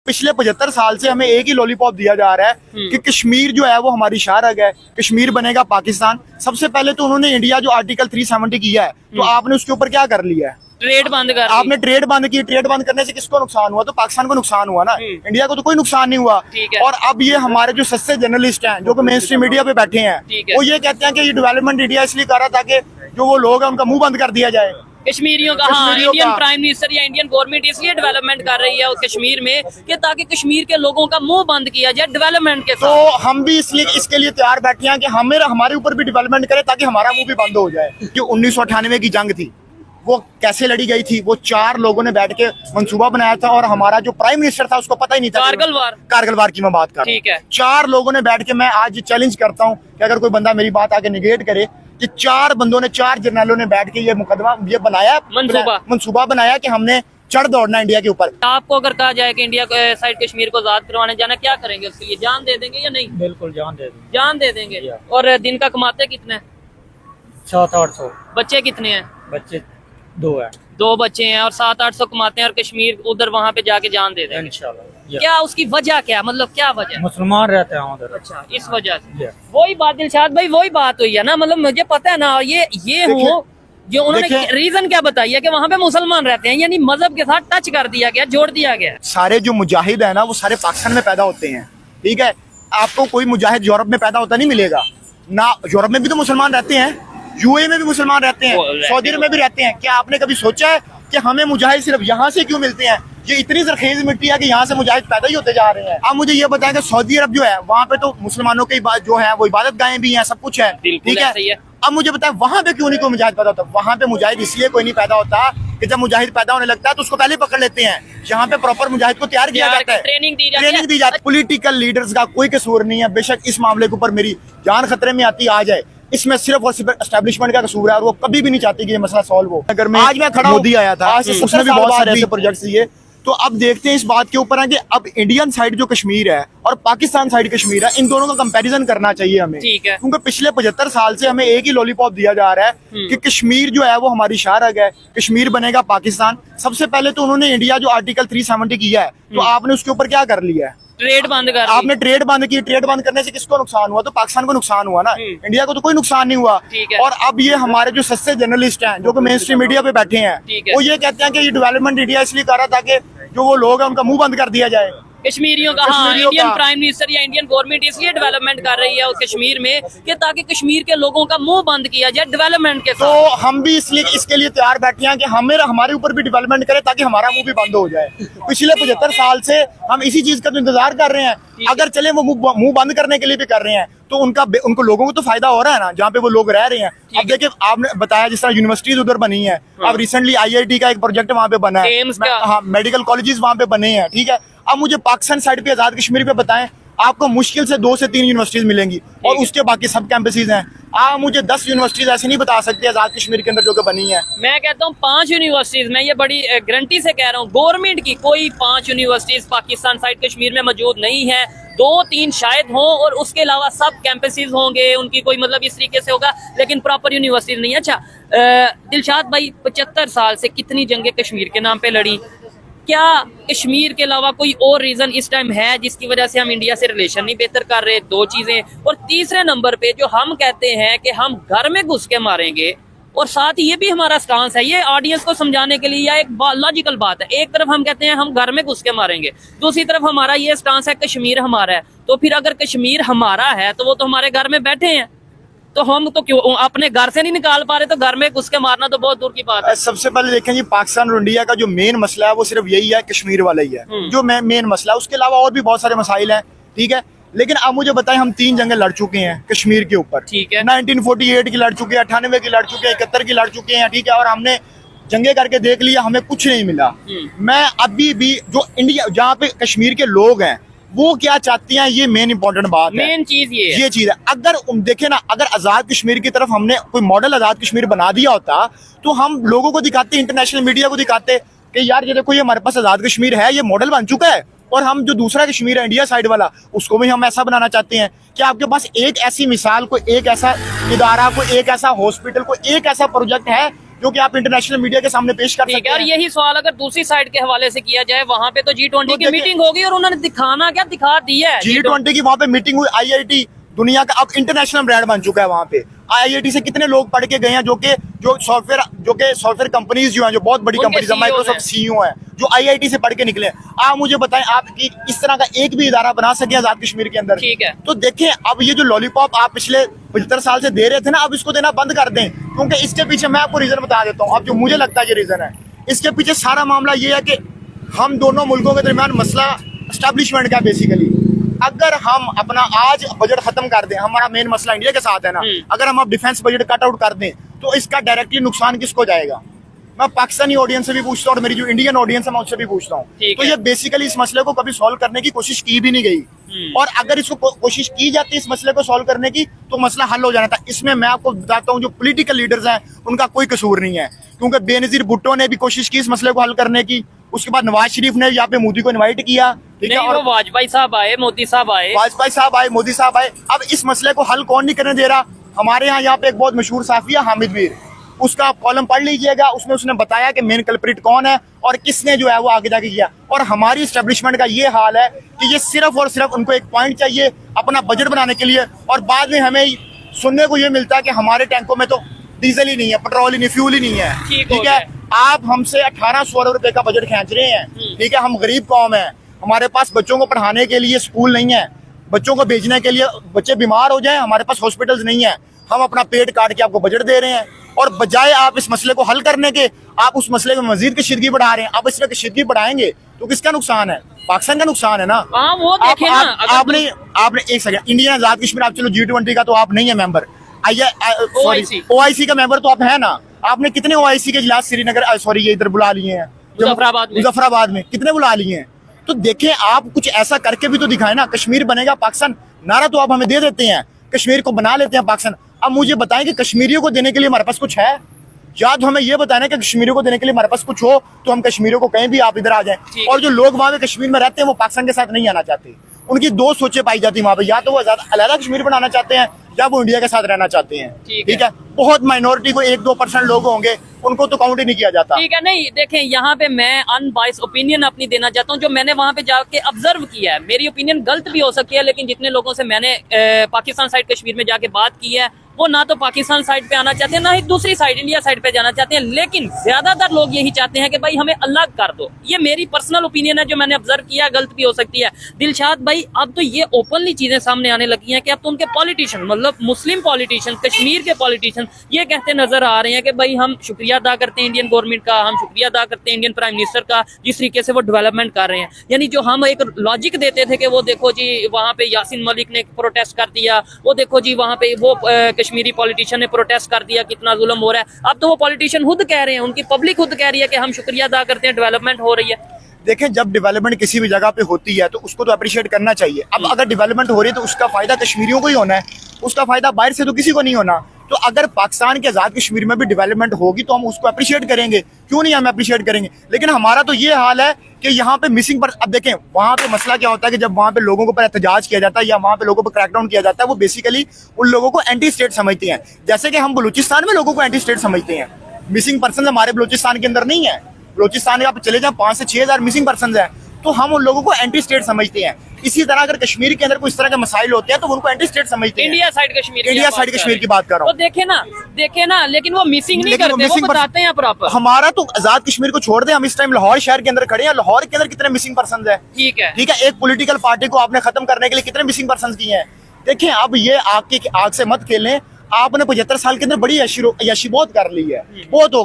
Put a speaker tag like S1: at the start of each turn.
S1: पिछले 75 साल से हमें एक ही लॉलीपॉप दिया जा रहा है कि कश्मीर जो है वो हमारी शाहरग है, कश्मीर बनेगा पाकिस्तान। सबसे पहले तो उन्होंने इंडिया जो आर्टिकल 370 किया है, तो आपने उसके ऊपर क्या कर लिया है?
S2: ट्रेड बंद कर
S1: आपने ट्रेड बंद की। ट्रेड बंद करने से किसको नुकसान हुआ? तो पाकिस्तान को नुकसान हुआ ना, इंडिया को तो कोई नुकसान नहीं हुआ। और अब ये हमारे जो सस्ते जर्नलिस्ट हैं जो कि मेन स्ट्रीम मीडिया पे बैठे हैं, वो ये कहते हैं कि ये डेवलपमेंट इंडिया इसलिए कर रहा था कि जो वो लोग हैं उनका मुंह बंद कर दिया जाए।
S2: कश्मीरियों का, हाँ, इंडियन प्राइम मिनिस्टर या इंडियन गवर्नमेंट इसलिए डेवलपमेंट कर रही है कश्मीर में कि ताकि कश्मीर के लोगों का मुंह बंद किया जाए डेवलपमेंट के साथ।
S1: तो हम भी इसलिए इसके लिए तैयार बैठे हैं कि हमारे ऊपर भी डेवलपमेंट करे ताकि हमारा मुंह भी बंद हो जाए। जो 1998 की जंग थी वो कैसे लड़ी गई थी? वो 4 लोगों ने बैठ के मंसूबा बनाया था और हमारा जो प्राइम मिनिस्टर था उसको पता ही नहीं था। कारगिल वार की मैं बात कर रहा हूं।
S2: ठीक है,
S1: 4 लोगों ने बैठ के, मैं आज चैलेंज करता हूं कि अगर कोई बंदा मेरी बात आके निगेट करे कि 4 बंदों ने, 4 जर्नलों ने बैठ के ये मुकदमा ये बनाया, मंसूबा बनाया कि हमने चढ़ दौड़ना इंडिया के ऊपर।
S2: आपको अगर कहा जाए कि इंडिया साइड कश्मीर को आजाद करवाने जाना, क्या करेंगे उसके लिए? जान दे देंगे या नहीं?
S3: बिल्कुल जान दे देंगे।
S2: जान दे देंगे। और दिन का कमाते कितने?
S3: 700-800।
S2: बच्चे कितने हैं?
S3: बच्चे 2 है।
S2: 2 बच्चे हैं और 700-800 कमाते हैं और कश्मीर उधर वहाँ पे जाके जान दे देंगे
S3: इंशाल्लाह।
S2: क्या उसकी वजह क्या, मतलब क्या वजह?
S3: मुसलमान रहते हैं उधर।
S2: अच्छा, इस वजह से। वही बात दिलशाद भाई, वही बात हुई है ना, मतलब मुझे पता है ना, ये हो जो उन्होंने रीजन क्या बताई है कि वहाँ पे मुसलमान रहते हैं, यानी मजहब के साथ टच कर दिया गया, जोड़ दिया गया।
S1: सारे जो मुजाहिद है ना वो सारे पाकिस्तान में पैदा होते हैं, ठीक है। आपको कोई मुजाहिद यूरोप में पैदा होता नहीं मिलेगा ना। यूरोप में भी तो मुसलमान रहते हैं, यूएई में भी मुसलमान रहते हैं, सऊदी अरब में भी रहते हैं। क्या आपने कभी सोचा है कि हमें मुजाहिद सिर्फ यहाँ से क्यों मिलते हैं? ये इतनी जरखेज मिट्टी है कि यहाँ से मुजाहिद पैदा ही होते जा रहे हैं। आप मुझे ये बताएं कि सऊदी अरब जो है वहाँ पे तो मुसलमानों की जो है वो इबादत गाहें भी हैं, सब कुछ है, ठीक है। अब मुझे बताएं वहाँ पे क्यों नहीं कोई मुजाहिद पैदा होता? वहाँ पे मुजाहिद इसलिए कोई नहीं पैदा होता कि जब मुजाहिद पैदा होने लगता है तो उसको पहले पकड़ लेते हैं। यहाँ पे प्रॉपर मुजाहिद को तैयार किया जाता है, ट्रेनिंग दी जाती है। पॉलिटिकल लीडर्स का कोई कसूर नहीं है। बेशक इस मामले के ऊपर मेरी जान खतरे में आती आ जाए, इसमें सिर्फ और सिर्फ एस्टेब्लिशमेंट का कसूर है और वो कभी भी नहीं चाहती कि ये मसला सॉल्व हो। अगर मैं आज मैं खड़ा मोदी आया था, उसने भी बहुत सारे ऐसे प्रोजेक्ट्स दिए। तो अब देखते हैं इस बात के ऊपर है कि अब इंडियन साइड जो कश्मीर है और पाकिस्तान साइड कश्मीर है, इन दोनों का कंपैरिजन करना चाहिए हमें,
S2: ठीक है।
S1: क्योंकि पिछले 75 साल से हमें एक ही लॉलीपॉप दिया जा रहा है कि कश्मीर जो है वो हमारी शाहरग है, कश्मीर बनेगा पाकिस्तान। सबसे पहले तो उन्होंने इंडिया जो आर्टिकल 370 किया है, तो आपने उसके ऊपर क्या कर लिया है?
S2: ट्रेड बंद कर।
S1: आपने ट्रेड बंद की। ट्रेड बंद करने से किसको नुकसान हुआ? तो पाकिस्तान को नुकसान हुआ ना, इंडिया को तो कोई नुकसान नहीं हुआ। और अब ये हमारे जो सस्ते जर्नलिस्ट हैं जो कि मेन स्ट्रीम मीडिया पे बैठे हैं, वो ये कहते हैं कि ये डेवलपमेंट इंडिया इसलिए कर रहा था कि जो वो लोग हैं उनका मुंह बंद कर दिया जाए।
S2: कश्मीरियों का, हाँ, इंडियन प्राइम मिनिस्टर या इंडियन गवर्नमेंट इसलिए डेवलपमेंट कर रही है कश्मीर में कि ताकि कश्मीर के लोगों का मुंह बंद किया जाए डेवलपमेंट के साथ।
S1: तो हम भी इसलिए इसके लिए तैयार बैठे हैं कि हमारे ऊपर भी डेवलपमेंट करे ताकि हमारा मुंह भी बंद हो जाए। पिछले 75 साल से हम इसी चीज का तो इंतजार कर रहे हैं। अगर चले वो मुंह बंद करने के लिए भी कर रहे हैं तो उनको लोगों को तो फायदा हो रहा है ना, जहाँ पे वो लोग रह रहे हैं। अब देखिए, आपने बताया जिस तरह यूनिवर्सिटीज उधर बनी है, अब रिसेंटली IIT का एक प्रोजेक्ट वहाँ पे बना है, हाँ, मेडिकल कॉलेजेस वहाँ पे बने हैं, ठीक है। अब मुझे पाकिस्तान साइड पे आजाद कश्मीर पे बताएं, आपको मुश्किल से 2 से 3 यूनिवर्सिटीज मिलेंगी और उसके बाकी सब कैंपसेस हैं। आप मुझे 10 यूनिवर्सिटीज ऐसे नहीं बता सकते आजाद कश्मीर के अंदर जो कि बनी है।
S2: मैं कहता हूँ 5 यूनिवर्सिटीज, मैं ये बड़ी गारंटी से कह रहा हूँ, गवर्नमेंट की कोई 5 यूनिवर्सिटीज पाकिस्तान साइड कश्मीर में मौजूद नहीं है। 2-3 शायद हों और उसके अलावा सब कैंपसेस होंगे, उनकी कोई मतलब इस तरीके से होगा, लेकिन प्रॉपर यूनिवर्सिटीज नहीं है। अच्छा दिलशाद भाई, 75 साल से कितनी जंगें कश्मीर के नाम पे लड़ी, क्या कश्मीर के अलावा कोई और रीजन इस टाइम है जिसकी वजह से हम इंडिया से रिलेशन नहीं बेहतर कर रहे? 2 चीजें। और तीसरे नंबर पे जो हम कहते हैं कि हम घर में घुस के मारेंगे, और साथ ही ये भी हमारा स्टांस है, ये ऑडियंस को समझाने के लिए या एक लॉजिकल बात है। एक तरफ हम कहते हैं हम घर में घुस के मारेंगे, दूसरी तरफ हमारा ये स्टांस है कश्मीर हमारा है। तो फिर अगर कश्मीर हमारा है तो वो तो हमारे घर में बैठे हैं, तो हम तो क्यों अपने घर से नहीं निकाल पा रहे? तो घर में घुस के मारना तो बहुत दूर की बात है।
S1: सबसे पहले देखें जी, पाकिस्तान और इंडिया का जो मेन मसला है वो सिर्फ यही है, कश्मीर वाला ही है जो मेन मसला है। उसके अलावा और भी बहुत सारे मसाइल हैं, ठीक है। लेकिन अब मुझे बताएं, हम 3 जंगें लड़ चुके हैं कश्मीर के ऊपर,
S2: ठीक है।
S1: 1948 की लड़ चुके हैं, 98 की लड़ चुके हैं, 71 की लड़ चुके हैं, ठीक है। और हमने जंगे करके देख लिया, हमें कुछ नहीं मिला। मैं अभी भी जो इंडिया, जहाँ पे कश्मीर के लोग हैं वो क्या चाहती हैं, ये मेन इंपॉर्टेंट बात है,
S2: मेन चीज ये
S1: चीज है। अगर देखे ना, अगर आजाद कश्मीर की तरफ हमने कोई मॉडल आजाद कश्मीर बना दिया होता तो हम लोगों को दिखाते, इंटरनेशनल मीडिया को दिखाते कि यार ये देखो, ये हमारे पास आजाद कश्मीर है, ये मॉडल बन चुका है। और हम जो दूसरा कश्मीर है इंडिया साइड वाला, उसको भी हम ऐसा बनाना चाहते हैं कि आपके पास एक ऐसी मिसाल, कोई एक ऐसा इदारा, कोई एक ऐसा हॉस्पिटल, कोई एक ऐसा प्रोजेक्ट है क्योंकि आप इंटरनेशनल मीडिया के सामने पेश कर
S2: ठीक
S1: सकते
S2: है। और
S1: हैं।
S2: यही सवाल अगर दूसरी साइड के हवाले से किया जाए, वहाँ पे तो G20 की
S1: देखिए-
S2: मीटिंग होगी और उन्होंने दिखाना क्या दिखा दिया है।
S1: G20 की वहाँ पे मीटिंग हुई, IIT दुनिया का अब इंटरनेशनल ब्रांड बन चुका है। वहाँ पे IIT से कितने लोग पढ़ के गए हैं जो सॉफ्टवेयर कंपनीज जो हैं, जो बहुत बड़ी
S2: उनके
S1: कंपनीज है,
S2: CEO
S1: माइक्रोसॉफ्ट CEO हैं, जो IIT से पढ़ के निकले हैं। आप मुझे बताएं, आप कि इस तरह का एक भी इदारा बना सके आजाद कश्मीर के अंदर?
S2: ठीक है।
S1: तो देखें, अब ये जो लॉलीपॉप आप पिछले 75 साल से दे रहे थे ना, अब इसको देना बंद कर दें, क्योंकि इसके पीछे मैं आपको रीजन बता देता हूँ। अब जो मुझे लगता है ये रीजन है, इसके पीछे सारा मामला ये है कि हम दोनों मुल्कों के दरमियान मसला एस्टैब्लिशमेंट का बेसिकली। अगर हम अपना आज बजट खत्म कर दें, हमारा मेन मसला इंडिया के साथ है ना, अगर हम अब डिफेंस बजट कट आउट कर दें तो इसका डायरेक्टली नुकसान किसको जाएगा? मैं पाकिस्तानी ऑडियंस से भी पूछता हूँ और मेरी जो इंडियन ऑडियंस है मैं उससे भी पूछता हूँ।
S2: ठीक
S1: तो
S2: है।
S1: ये बेसिकली इस मसले को कभी सॉल्व करने की कोशिश की भी नहीं गई, और अगर इसको कोशिश की जाती इस मसले को सॉल्व करने की तो मसला हल हो जाना था। इसमें मैं आपको बताता हूँ, जो पॉलिटिकल लीडर्स हैं उनका कोई कसूर नहीं है, क्योंकि बेनजीर भुट्टो ने भी कोशिश की इस मसले को हल करने की, उसके बाद नवाज शरीफ ने यहाँ पे मोदी को इन्वाइट किया, ठीक है,
S2: नहीं,
S1: और
S2: वो वाजपेयी साहब आए, मोदी साहब आए,
S1: वाजपेयी साहब आए, मोदी साहब आए। अब इस मसले को हल कौन नहीं करने दे रहा? हमारे यहाँ पे एक बहुत मशहूर साफी है हामिद मीर, उसका आप कॉलम पढ़ लीजिएगा, उसमें उसने बताया कि मेन कल्प्रिट कौन है और किसने जो है वो आगे जाके किया। और हमारी एस्टेब्लिशमेंट का ये हाल है कि ये सिर्फ और सिर्फ उनको एक पॉइंट चाहिए अपना बजट बनाने के लिए, और बाद में हमें सुनने को ये मिलता है कि हमारे टैंकों में तो डीजल ही नहीं है, पेट्रोल ही नहीं, फ्यूल ही नहीं है। ठीक है, आप हमसे 1800 अरब रुपए का बजट खींच रहे हैं, ठीक है, हम गरीब कौम है, हमारे पास बच्चों को पढ़ाने के लिए स्कूल नहीं है, बच्चों को भेजने के लिए, बच्चे बीमार हो जाएं हमारे पास हॉस्पिटल्स नहीं है, हम अपना पेट काट के आपको बजट दे रहे हैं, और बजाय आप इस मसले को हल करने के आप उस मसले में मजीद कशीदगी बढ़ा रहे हैं। आप इसमें कशीदगी बढ़ाएंगे तो किसका नुकसान है? पाकिस्तान का नुकसान है ना।
S2: हाँ, वो देखें ना,
S1: आपने एक सेकंड, इंडियन आजाद कश्मीर, आप चलो G20 का तो आप नहीं है मेंबर, OIC का मेंबर तो आप है ना। आपने कितने OIC के इजलास श्रीनगर ये इधर बुला लिए हैं, मुजफ्फराबाद में कितने बुला लिए हैं? तो देखें, आप कुछ ऐसा करके भी तो दिखाएं ना। कश्मीर बनेगा पाकिस्तान नारा तो आप हमें दे देते हैं, कश्मीर को बना लेते हैं पाकिस्तान। अब मुझे बताएं कि कश्मीरियों को देने के लिए हमारे पास कुछ है? या तो हमें ये बताना कि कश्मीरियों को देने के लिए हमारे पास कुछ हो तो हम कश्मीरियों को कहीं भी आप इधर आ जाएं। और जो लोग वहां पे कश्मीर में रहते हैं वो पाकिस्तान के साथ नहीं आना चाहते, उनकी दो सोचें पाई जाती है वहां पे, या तो वो अलग कश्मीर बनाना चाहते हैं या वो इंडिया के साथ रहना चाहते हैं। ठीक है, बहुत माइनॉरिटी को 1-2% लोग होंगे, उनको तो काउंट ही नहीं किया जाता।
S2: ठीक है, नहीं देखें, यहाँ पे मैं अनबाइस ओपिनियन अपनी देना चाहता हूँ। जो मैंने वहाँ पे जाके ऑब्जर्व किया है, मेरी ओपिनियन गलत भी हो सकती है, लेकिन जितने लोगों से मैंने पाकिस्तान साइड कश्मीर में जाके बात की है, वो ना तो पाकिस्तान साइड पे आना चाहते हैं, ना ही दूसरी साइड इंडिया साइड पे जाना चाहते हैं, लेकिन ज्यादातर लोग यही चाहते हैं कि भाई हमें अलग कर दो। ये मेरी पर्सनल ओपिनियन है, जो मैंने ऑब्जर्व किया, गलत भी हो सकती है। दिलशाद भाई, अब तो ये ओपनली चीजें सामने आने लगी हैं कि अब तो उनके पॉलिटिशियन, मतलब मुस्लिम पॉलिटिशियन, कश्मीर के पॉलिटिशियन ये कहते नजर आ रहे हैं कि भाई हम शुक्रिया अदा करते हैं इंडियन गवर्नमेंट का, हम शुक्रिया अदा करते हैं इंडियन प्राइम मिनिस्टर का, जिस तरीके से वो डेवलपमेंट कर रहे हैं। यानी जो हम एक लॉजिक देते थे कि वो देखो जी वहाँ पे यासीन मलिक ने प्रोटेस्ट कर दिया, वो देखो जी वहाँ पे वो कश्मीरी पॉलिटिशियन ने प्रोटेस्ट कर दिया, कितना जुल्म हो रहा है। अब तो वो पॉलिटिशियन खुद कह रहे हैं, उनकी पब्लिक खुद कह रही है कि हम शुक्रिया अदा करते हैं, डेवलपमेंट हो रही है।
S1: देखें, जब डेवलपमेंट किसी भी जगह पे होती है तो उसको तो अप्रिशिएट करना चाहिए। अब अगर डेवलपमेंट हो रही है तो उसका फायदा कश्मीरियों को ही होना है, उसका फायदा बाहर से तो किसी को नहीं होना। तो अगर पाकिस्तान के आजाद कश्मीर में भी डेवलपमेंट होगी तो हम उसको अप्रिशिएट करेंगे, क्यों नहीं हम अप्रिशिएट करेंगे। लेकिन हमारा तो ये हाल है कि यहाँ पे मिसिंग पर, अब देखें वहाँ पे मसला क्या होता है कि जब वहाँ पे लोगों के ऊपर एहतजाज किया जाता है या वहाँ पे लोगों पर क्रैकडाउन किया जाता है, वो बेसिकली उन लोगों को एंटी स्टेट समझते हैं। जैसे कि हम बलूचिस्तान में लोगों को एंटी स्टेट समझते हैं। मिसिंग पर्सन हमारे बलूचिस्तान के अंदर नहीं है, बलूचिस्तान में आप चले जाए 5 से 6 हज़ार मिसिंग पर्सन है, तो हम उन लोगों को एंटी स्टेट समझते हैं। इसी तरह अगर कश्मीर के अंदर कोई इस तरह के मसाइल होते हैं तो उनको एंटी स्टेट समझते हैं।
S2: इंडिया साइड कश्मीर
S1: की बात कर रहा हूँ।
S2: तो देखे ना, लेकिन वो मिसिंग नहीं करते, वो बताते हैं प्रॉपर।
S1: हमारा तो आजाद कश्मीर को छोड़ दे, हम इस टाइम लाहौर शहर के अंदर खड़े हैं, लाहौर के अंदर कितने मिसिंग पर्सन है। ठीक है, एक पॉलिटिकल पार्टी को आपने खत्म करने के लिए कितने मिसिंग पर्सन किए हैं। देखें, अब ये आग से मत खेलें। आपने 75 साल के अंदर बड़ी यशी बहुत कर ली है, बहुत हो